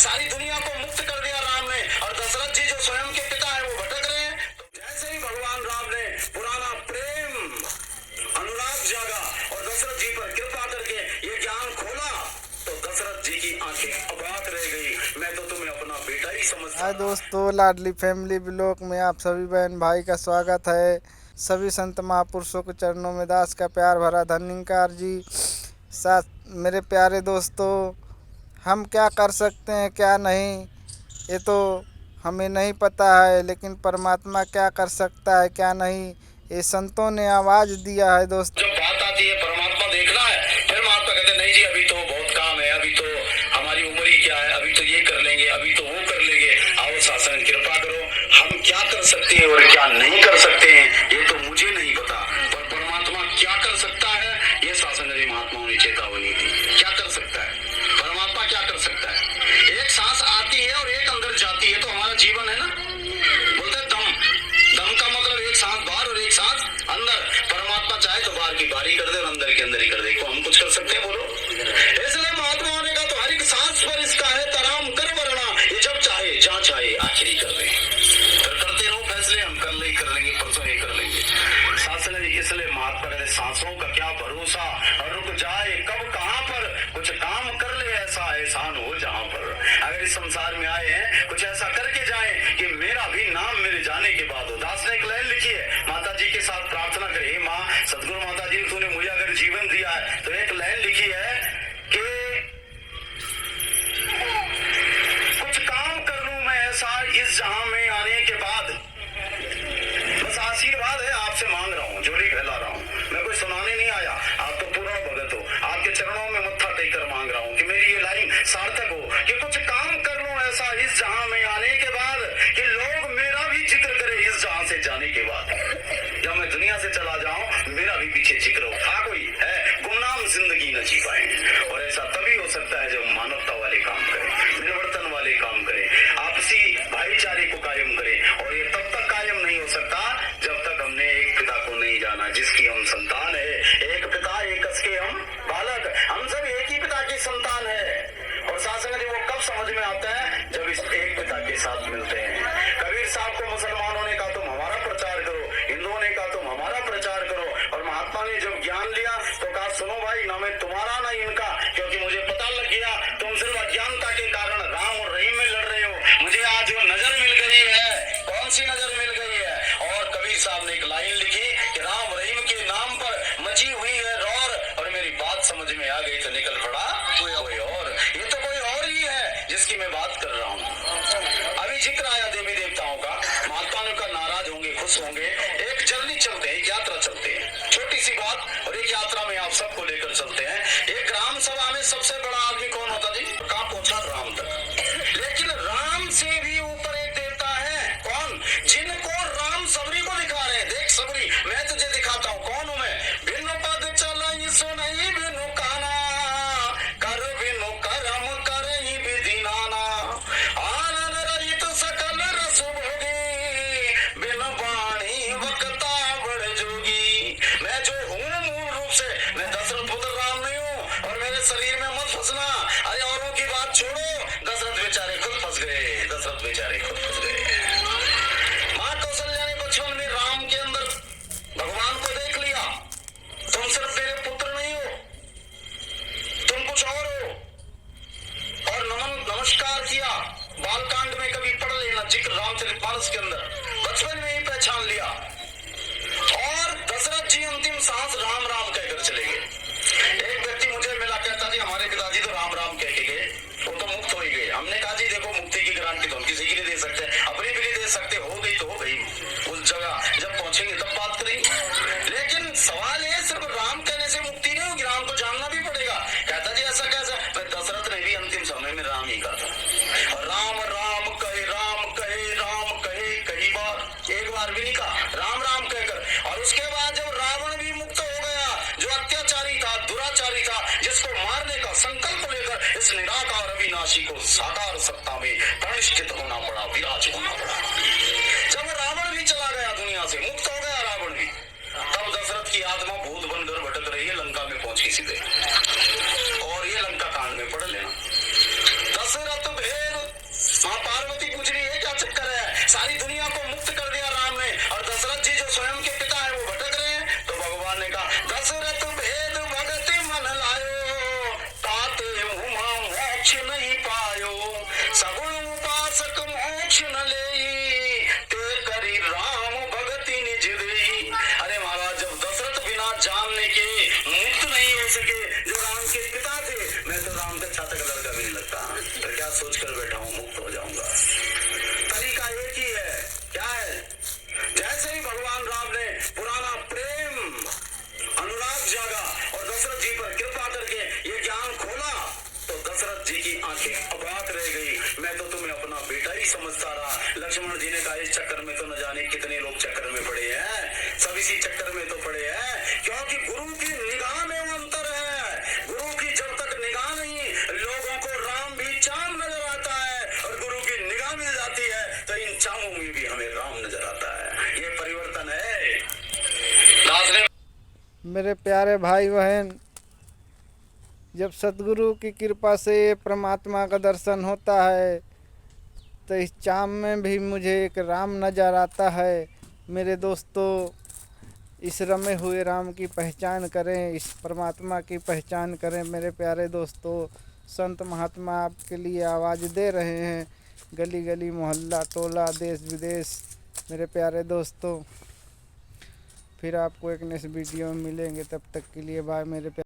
सारी दुनिया को मुक्त कर दिया राम ने, और दशरथ जी जो स्वयं के पिता है वो भटक रहे हैं। तो जैसे ही भगवान राम ने पुराना प्रेम अनुराग जागा और दशरथ जी पर कृपा करके ये ज्ञान खोला, तो दशरथ जी की आंखें अबाक रह गई। मैं तो तुम्हें अपना बेटा ही समझता। हाय दोस्तों, लाडली फैमिली ब्लॉग में आप सभी बहन भाई का स्वागत है। सभी संत महापुरुषों के चरणों में दास का प्यार भरा धन्यकार जी। साथ मेरे प्यारे दोस्तों, हम क्या कर सकते हैं क्या नहीं ये तो हमें नहीं पता है, लेकिन परमात्मा क्या कर सकता है क्या नहीं ये संतों ने आवाज़ दिया है दोस्तों। जब बात आती है परमात्मा देखना है, फिर महात्मा कहते नहीं जी अभी तो बहुत काम है, अभी तो हमारी उम्र ही क्या है, अभी तो ये कर लेंगे, अभी तो वो कर लेंगे। आओ शासन कृपा करो, हम क्या कर सकते हैं और क्या नहीं कर सकते हैं ये तो मुझे नहीं पता, पर परमात्मा क्या कर सकता है ये शासन महात्माओं ने चेतावनी दी। क्या कर सकता है परमात्मा, क्या कर सकता है? एक सांस आती है और एक अंदर जाती है, तो हमारा जीवन है ना। बोलते दम, दम का मतलब एक सांस बाहर और एक सांस अंदर। परमात्मा चाहे तो बाहर की बारी कर दे और अंदर के अंदर ही कर दे, को हम कुछ कर सकते हैं बोलो? इसलिए महात्माओं ने कहा तो हर एक सांस पर इसका है तराम कर वरना, ये जब चाहे जहाँ चाहे आखिरी कर दे। फिर करते रहो फैसले, हम कल ही कर लेंगे, परसों ही कर लेंगे। शासन इसलिए महात्मा कहते सांसों का क्या भरोसा, और रुक जाए कब कहाँ पर, कुछ काम कर ले ऐसा एहसान हो जहाँ पर। अगर इस संसार में आए हैं कुछ ऐसा करके जाए कि मेरा भी नाम मेरे जाने के बाद हो। दास ने एक लाइन लिखी है, माता जी के साथ प्रार्थना करे, माँ सदगुरु माता जी तूने मुझे अगर जीवन दिया है, तो एक लाइन लिखी है कि कुछ काम कर लूं मैं ऐसा इस जहां में आने के बाद। बस आशीर्वाद है, आपसे मांग रहा हूँ, झोली फैला रहा हूँ, मैं कोई सुनाने नहीं आया। आप तो पूर्ण भगत हो, आपके चरणों में मत्था टेक कर मांग रहा हूँ कि मेरी ये लाइन सार्थक हो, कि कुछ काम कर लूं ऐसा इस जहां में आने के बाद, कि लोग मेरा भी जिक्र करे इस जहां से जाने के बाद। जब मैं दुनिया से चला जाऊं मेरा भी पीछे जिक्र हो। था कोई है गुमनाम जिंदगी न जी पाए, और ऐसा तभी हो सकता है जब मानवता वाले काम करें, निवर्तन वाले काम करें, आपसी भाईचारे को कायम करें। और ये तब तक कायम नहीं हो सकता जब तक हमने एक पिता को नहीं जाना जिसकी हम संतान है। एक पिता एक कसके हम बालक, हम सब एक ही पिता की संतान है। और शासन जी वो कब समझ में आता है, जब इस एक पिता के साथ मिलते हैं। कबीर साहब को मुसलमानों ने कहा तुम हमारा प्रचार करो, हिंदुओं ने कहा तुम हमारा प्रचार करो, और महात्मा ने जब ज्ञान लिया तो कहा सुनो भाई, ना मैं तुम्हारा ना इनका, क्योंकि मुझे पता लग गया तुम सिर्फ अज्ञानता के कारण राम और रहीम में लड़ रहे हो। मुझे आज वो नजर मिल गई है। कौन सी नजर मिल गई है? और कबीर साहब ने एक लाइन लिखी कि राम रहीम के नाम पर मची हुई है रौर, और मेरी बात समझ में आ गई तो निकल पड़ा कोई और। ये तो कोई और ही है जिसकी मैं बात कर रहा हूँ। अभी जिक्र आया देवी देवताओं का, महात्माओं का नाराज होंगे खुश होंगे। एक जल्दी चलते हैं, एक यात्रा चलते हैं, छोटी सी बात, और एक यात्रा में आप सबको लेकर चलते हैं। एक ग्राम सभा में सबसे बड़ा आदमी कौन होता जी? कहाँ पहुंचा? राम तक। लेकिन राम से भी ऊपर एक देवता है, कौन? जिनको राम सबरी को दिखा रहे हैं। देख सबरी, मैं तुझे दिखाता हूँ कौन हूं मैं। बिनु पद चलाई सुनई बिनु काना, कर बिनु करम करई विधि नाना, आनंद रहित सकल रस भोगी, बिनु वाणी वक्ता बड़ जोगी। मैं जो हूँ मूल रूप से, मैं दशरथ पुत्र राम नहीं हूँ, और मेरे शरीर में मत फंसना। अरे औरों की बात छोड़ो, दशरथ बेचारे खुद फंस गए, दशरथ बेचारे खुद फंस गए। माँ कौशल्या ने बचपन में राम के अंदर भगवान को देख लिया। तुम सिर्फ मेरे पुत्र नहीं हो, तुम कुछ और हो, और नमस्कार किया। बालकांड में कभी पढ़ लेना जिक्र रामचरितमानस के अंदर, बचपन में ही पहचान लिया। और दशरथ जी अंतिम सांस राम राम कहकर चले गए। एक व्यक्ति मुझे मिला, कहता जी हमारे पिताजी तो राम राम कह के गए, वो तो मुक्त हो ही गए। हमने कहा जी देखो मुक्ति की गारंटी तो हम किसी की नहीं दे सकते, अपनी भी नहीं दे सकते, हो गई तो हो गई, उस जगह जब पहुंचेंगे तब बात करेंगे। लेकिन सवाल है सिर्फ राम कहने से मुक्ति नहीं होगी, राम को जानना भी पड़ेगा। कहता जी ऐसा कैसा? दशरथ ने भी अंतिम समय में राम ही कहा था। और राम राम कहे राम कहे राम कहे कई बार, एक बार भी नहीं कहा, राम राम कहकर। और उसके बाद जब रावण भी मुक्त हो गया, जो अत्याचारी था, दुराचारी था, जिसको मारने का संकल्प लेकर इस निराकार अविनाशी को साकार सत्ता में प्रतिष्ठित होना पड़ा, विराज होना पड़ा। जब रावण भी चला गया दुनिया से, मुक्त हो गया रावण भी, तब दशरथ की आत्मा भूत बनकर भटक रही है, लंका में पहुंची सीधे। और ये लंका कांड में पढ़ लेना। दशरथ भेद सारी दुनिया को मुक्त कर दिया राम ने, और दशरथ जी जो स्वयं के पिता है वो भटक रहे हैं। तो भगवान ने कहा दशरथ भेद भगति मन लायो, ताते उमा मोक्ष नहीं पायो, सगुण उपासक मोक्ष न लेई, ते करी राम भगति निज देई। अरे महाराज, जब दशरथ बिना जानने के मुक्त नहीं हो सके, जो राम के पिता थे, मैं तो राम का छाता का लड़का भी नहीं लगता, तो क्या सोच कर बैठा हूं मुक्त हो जाऊंगा। तरीका एक ही है, क्या है? जैसे ही भगवान राम ने पुराना प्रेम अनुराग जागा और दशरथ जी पर कृपा करके ये ज्ञान खोला, तो दशरथ जी की आंखें अबाक रह गई। मैं तो तुम्हें अपना बेटा ही समझता रहा। लक्ष्मण जी ने कहा इस चक्कर में तो न जाने कितने लोग चक्कर में पड़े हैं, सब इसी चक्कर में तो पड़े हैं, क्योंकि गुरु की निगाह में वो अंतर है। गुरु की जब तक निगाह नहीं, लोगों को राम भी चाम नजर आता है, और गुरु की निगाह मिल जाती है तो इन चामों में भी हमें राम नजर आता है। ये परिवर्तन है। दास ने मेरे प्यारे भाई बहन, जब सद्गुरु की कृपा से ये परमात्मा का दर्शन होता है तो इस चाम में भी मुझे एक राम नज़र आता है। मेरे दोस्तों, इस रमे हुए राम की पहचान करें, इस परमात्मा की पहचान करें। मेरे प्यारे दोस्तों, संत महात्मा आपके लिए आवाज़ दे रहे हैं, गली गली मोहल्ला टोला देश विदेश। मेरे प्यारे दोस्तों, फिर आपको एक नेक्स्ट वीडियो में मिलेंगे, तब तक के लिए बाय मेरे प्यारे।